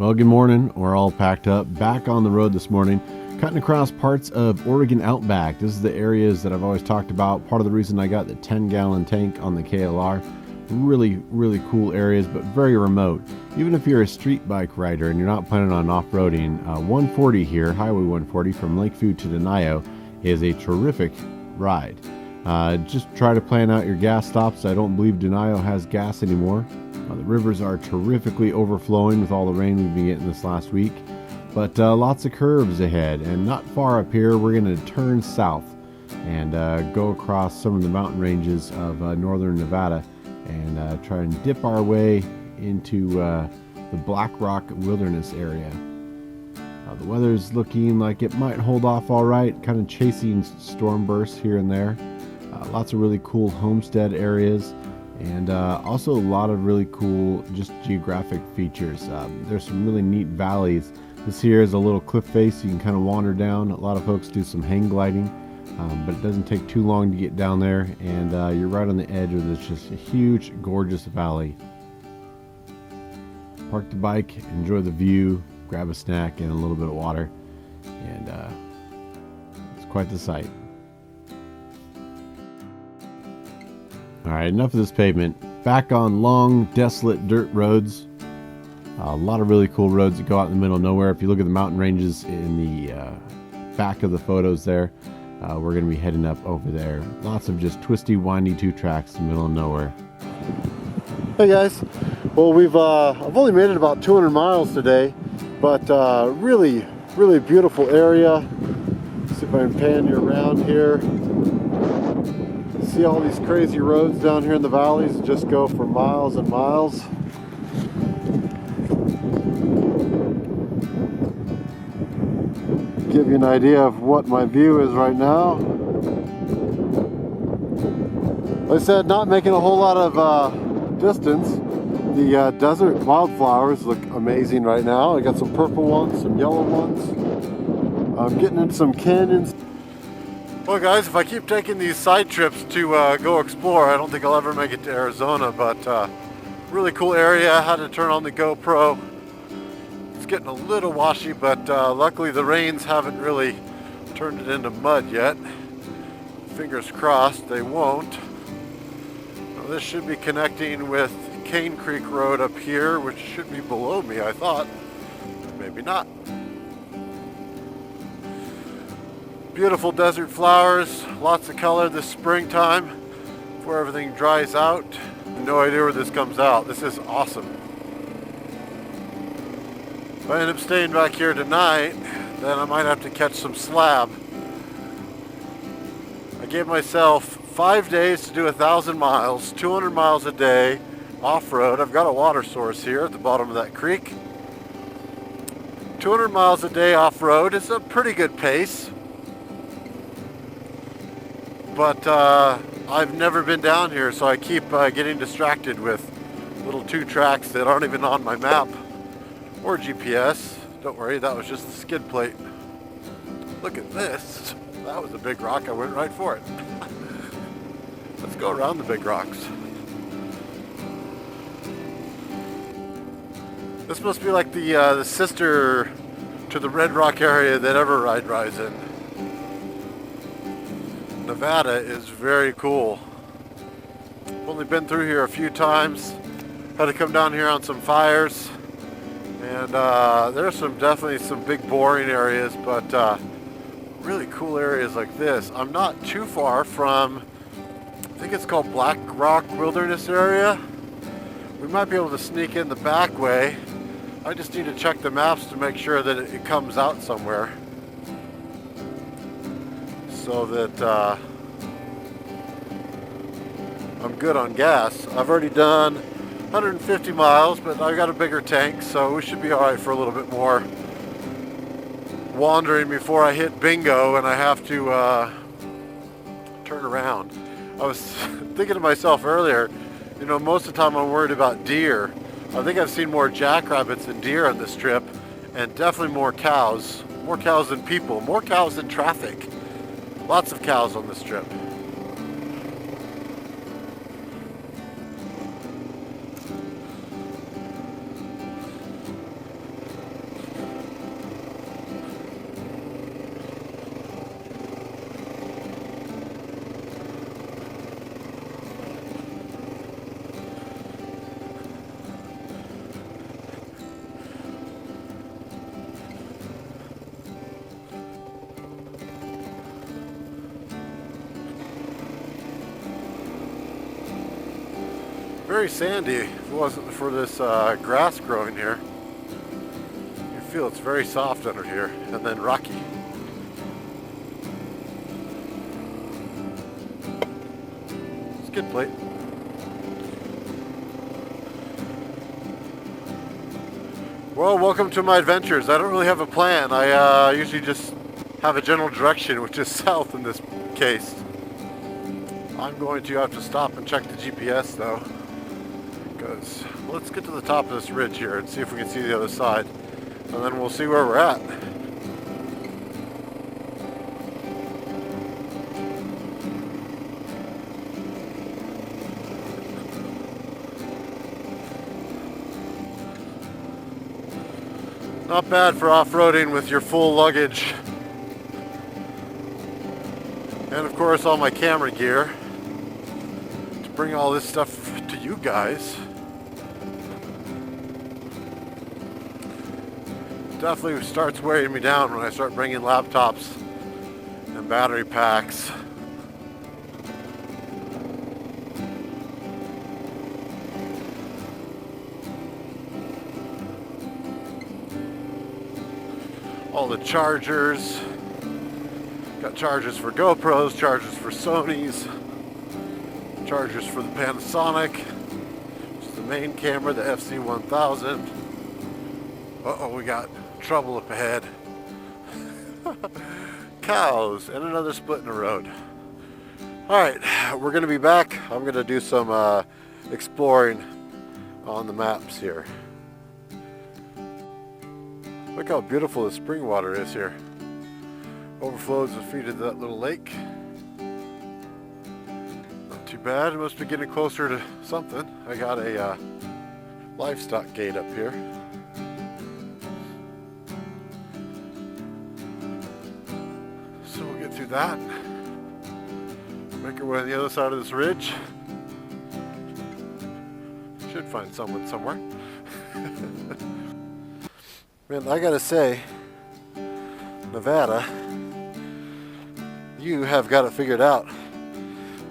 Well, good morning. We're all packed up, back on the road this morning, cutting across parts of Oregon Outback. This is the areas that I've always talked about. Part of the reason I got the 10-gallon tank on the KLR. Really, really cool areas, but very remote. Even if you're a street bike rider and you're not planning on off-roading, 140 here, Highway 140 from Lakeview to Denio is a terrific ride. Just try to plan out your gas stops. I don't believe Denio has gas anymore. The rivers are terrifically overflowing with all the rain we've been getting this last week, but lots of curves ahead, and not far up here we're going to turn south and go across some of the mountain ranges of northern Nevada and try and dip our way into the Black Rock Wilderness area. The weather's looking like it might hold off all right, kind of chasing storm bursts here and there. Lots of really cool homestead areas. And also a lot of really cool just geographic features. There's some really neat valleys. This here is a little cliff face you can kind of wander down. A lot of folks do some hang gliding, but it doesn't take too long to get down there, and you're right on the edge of this just a huge, gorgeous valley. Park the bike, enjoy the view, grab a snack and a little bit of water, and it's quite the sight. Alright, enough of this pavement. Back on long, desolate dirt roads. A lot of really cool roads that go out in the middle of nowhere. If you look at the mountain ranges in the back of the photos there, we're going to be heading up over there. Lots of just twisty, windy two tracks in the middle of nowhere. Hey guys, well I've only made it about 200 miles today, but really beautiful area. See if I can pan you around here. See all these crazy roads down here in the valleys that just go for miles and miles. Give you an idea of what my view is right now. Like I said, not making a whole lot of distance. The desert wildflowers look amazing right now. I got some purple ones, some yellow ones. I'm getting into some canyons. Well guys, if I keep taking these side trips to go explore, I don't think I'll ever make it to Arizona, but really cool area. I had to turn on the GoPro. It's getting a little washy, but luckily the rains haven't really turned it into mud yet. Fingers crossed they won't. Now, this should be connecting with Cane Creek Road up here, which should be below me, I thought. Maybe not. Beautiful desert flowers, lots of color this springtime before everything dries out. No idea where this comes out. This is awesome. If I end up staying back here tonight, then I might have to catch some slab. I gave myself 5 days to do 1,000 miles, 200 miles a day off-road. I've got a water source here at the bottom of that creek. 200 miles a day off-road is a pretty good pace. But I've never been down here, so I keep getting distracted with little two tracks that aren't even on my map or GPS. Don't worry, that was just the skid plate. Look at this. That was a big rock. I went right for it. Let's go around the big rocks. This must be like the sister to the Red Rock area that Everride rides in. Nevada is very cool. I've only been through here a few times. Had to come down here on some fires, and there's definitely some big boring areas, but really cool areas like this. I'm not too far from, I think it's called Black Rock Wilderness area. We might be able to sneak in the back way. I just need to check the maps to make sure that it comes out somewhere, so that I'm good on gas. I've already done 150 miles, but I've got a bigger tank, so we should be all right for a little bit more wandering before I hit bingo and I have to turn around. I was thinking to myself earlier, you know, most of the time I'm worried about deer. I think I've seen more jackrabbits than deer on this trip, and definitely more cows than people, more cows than traffic. Lots of cows on this trip. very sandy. If it wasn't for this grass growing here, you feel it's very soft under here, and then rocky. Skid plate. Well, welcome to my adventures. I don't really have a plan. I usually just have a general direction, which is south in this case. I'm going to have to stop and check the GPS though, because let's get to the top of this ridge here and see if we can see the other side, and then we'll see where we're at. Not bad for off-roading with your full luggage. And of course all my camera gear to bring all this stuff to you guys. Definitely starts weighing me down when I start bringing laptops and battery packs. All the chargers. Got chargers for GoPros, chargers for Sonys, chargers for the Panasonic, which is the main camera, the FC1000. Uh-oh, we got trouble up ahead. Cows and another split in the road. Alright, we're going to be back. I'm going to do some exploring on the maps here. Look how beautiful the spring water is here. Overflows the feet of that little lake. Not too bad. It must be getting closer to something. I got a livestock gate up here. So we'll get through that. Make our way on the other side of this ridge. Should find someone somewhere. Man, I gotta say, Nevada, you have got it figured out.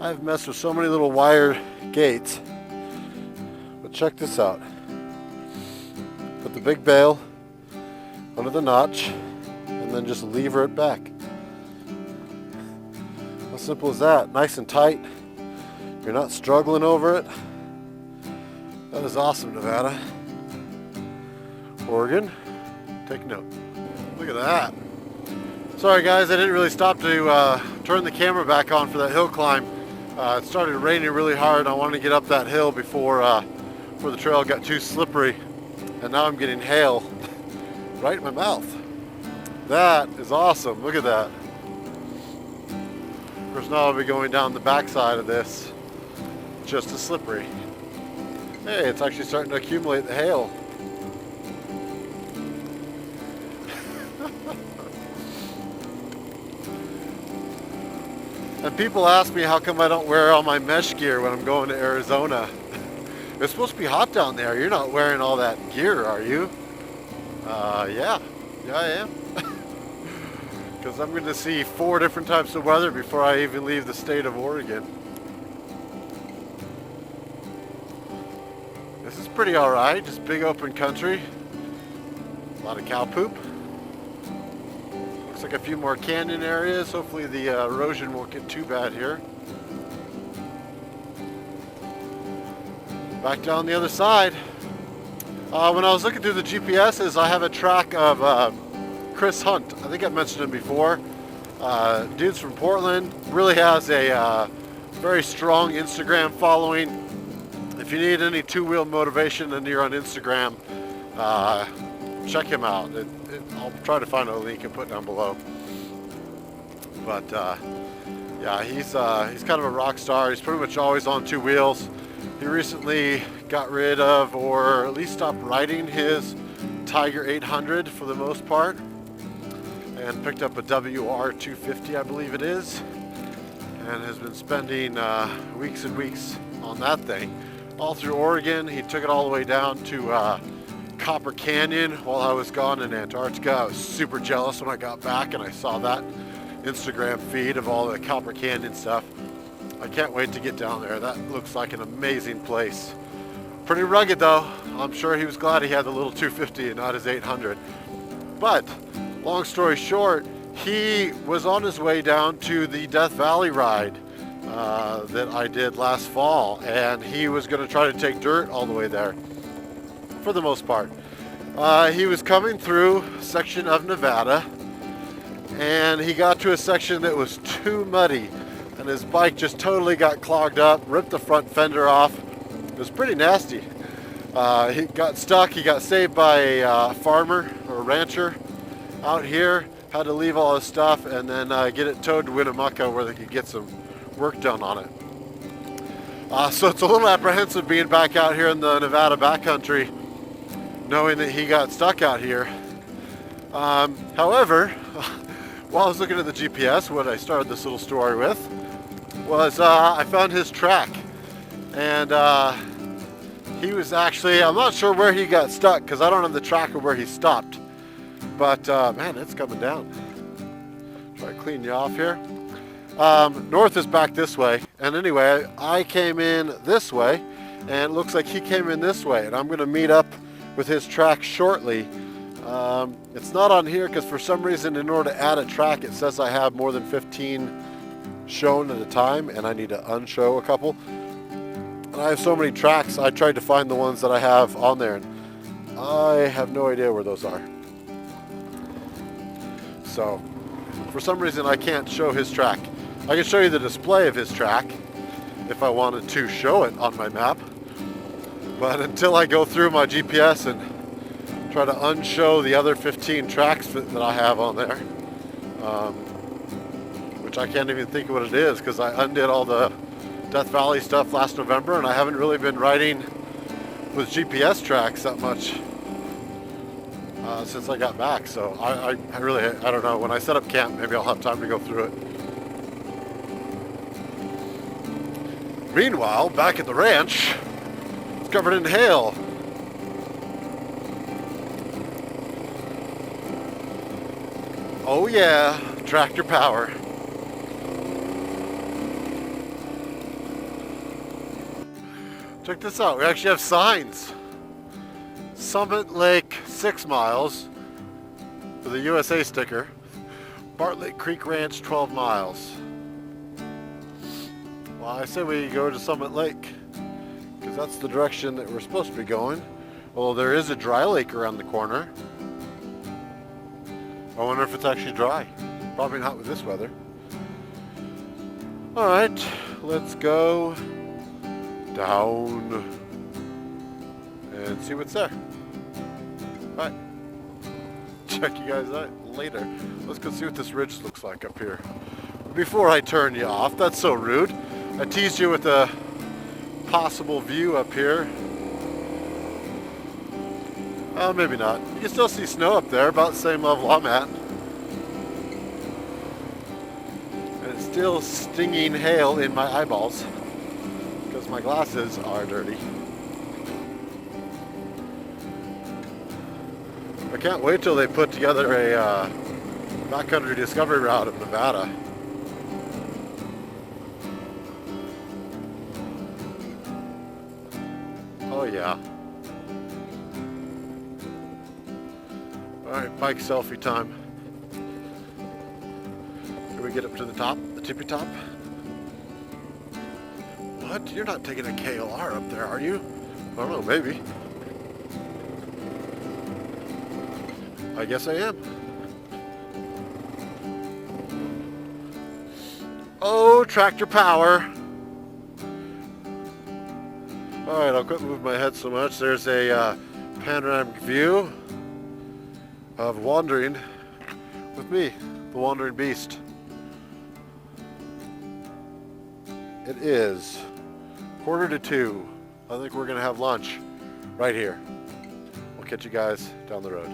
I've messed with so many little wire gates, but check this out. Put the big bale under the notch and then just lever it back. How simple is that? Nice and tight. You're not struggling over it. That is awesome, Nevada. Oregon, take note. Look at that. Sorry guys, I didn't really stop to turn the camera back on for that hill climb. It started raining really hard. I wanted to get up that hill before the trail got too slippery. And now I'm getting hail right in my mouth. That is awesome. Look at that. Of course, now I'll be going down the backside of this, just as slippery. Hey, it's actually starting to accumulate the hail. And people ask me how come I don't wear all my mesh gear when I'm going to Arizona. It's supposed to be hot down there. You're not wearing all that gear, are you? Yeah I am. Because I'm going to see 4 different types of weather before I even leave the state of Oregon. This is pretty alright, just big open country. A lot of cow poop. Looks like a few more canyon areas. Hopefully the erosion won't get too bad here. Back down the other side. When I was looking through the GPSs, I have a track of Chris Hunt. I think I've mentioned him before. Dude's from Portland. Really has a very strong Instagram following. If you need any two-wheel motivation and you're on Instagram, check him out. I'll try to find a link and put it down below. But yeah, he's kind of a rock star. He's pretty much always on 2 wheels. He recently got rid of, or at least stopped riding, his Tiger 800 for the most part, and picked up a WR250, I believe it is, and has been spending weeks and weeks on that thing. All through Oregon. He took it all the way down to Copper Canyon while I was gone in Antarctica. I was super jealous when I got back and I saw that Instagram feed of all the Copper Canyon stuff. I can't wait to get down there. That looks like an amazing place. Pretty rugged though. I'm sure he was glad he had the little 250 and not his 800. But long story short, he was on his way down to the Death Valley ride that I did last fall, and he was going to try to take dirt all the way there for the most part. He was coming through a section of Nevada, and he got to a section that was too muddy, and his bike just totally got clogged up, ripped the front fender off. It was pretty nasty. He got stuck. He got saved by a farmer or a rancher out here, had to leave all his stuff and then get it towed to Winnemucca where they could get some work done on it. So it's a little apprehensive being back out here in the Nevada backcountry, knowing that he got stuck out here. However, while I was looking at the GPS, what I started this little story with was I found his track, and he was actually, I'm not sure where he got stuck because I don't have the track of where he stopped, but man, it's coming down. Try to clean you off here. North is back this way, and anyway, I came in this way, and it looks like he came in this way, and I'm going to meet up with his track shortly. It's not on here because for some reason in order to add a track it says I have more than 15 shown at a time, and I need to unshow a couple. And I have so many tracks, I tried to find the ones that I have on there, and I have no idea where those are. So for some reason I can't show his track. I can show you the display of his track if I wanted to show it on my map, but until I go through my GPS and try to unshow the other 15 tracks that I have on there, which I can't even think of what it is because I undid all the Death Valley stuff last November, and I haven't really been riding with GPS tracks that much since I got back. So I don't know. When I set up camp, maybe I'll have time to go through it. Meanwhile, back at the ranch, it's covered in hail. Oh yeah, tractor power. Check this out, we actually have signs. Summit Lake 6 miles with a USA sticker. Bartlett Creek Ranch 12 miles. Well, I say we go to Summit Lake because that's the direction that we're supposed to be going. Well, there is a dry lake around the corner. I wonder if it's actually dry. Probably not with this weather. Alright, let's go down and see what's there. Alright, check you guys out later. Let's go see what this ridge looks like up here. Before I turn you off, that's so rude. I teased you with a possible view up here. Oh, maybe not. You can still see snow up there, about the same level I'm at. And it's still stinging hail in my eyeballs because my glasses are dirty. I can't wait till they put together a backcountry discovery route of Nevada. Oh yeah. Alright, bike selfie time. Can we get up to the top, the tippy top? What? You're not taking a KLR up there, are you? I don't know, maybe. I guess I am. Oh, tractor power. Alright, I'll quit moving my head so much. There's a panoramic view of wandering with me, the Wandering Beast. It is 1:45. I think we're going to have lunch right here. We'll catch you guys down the road.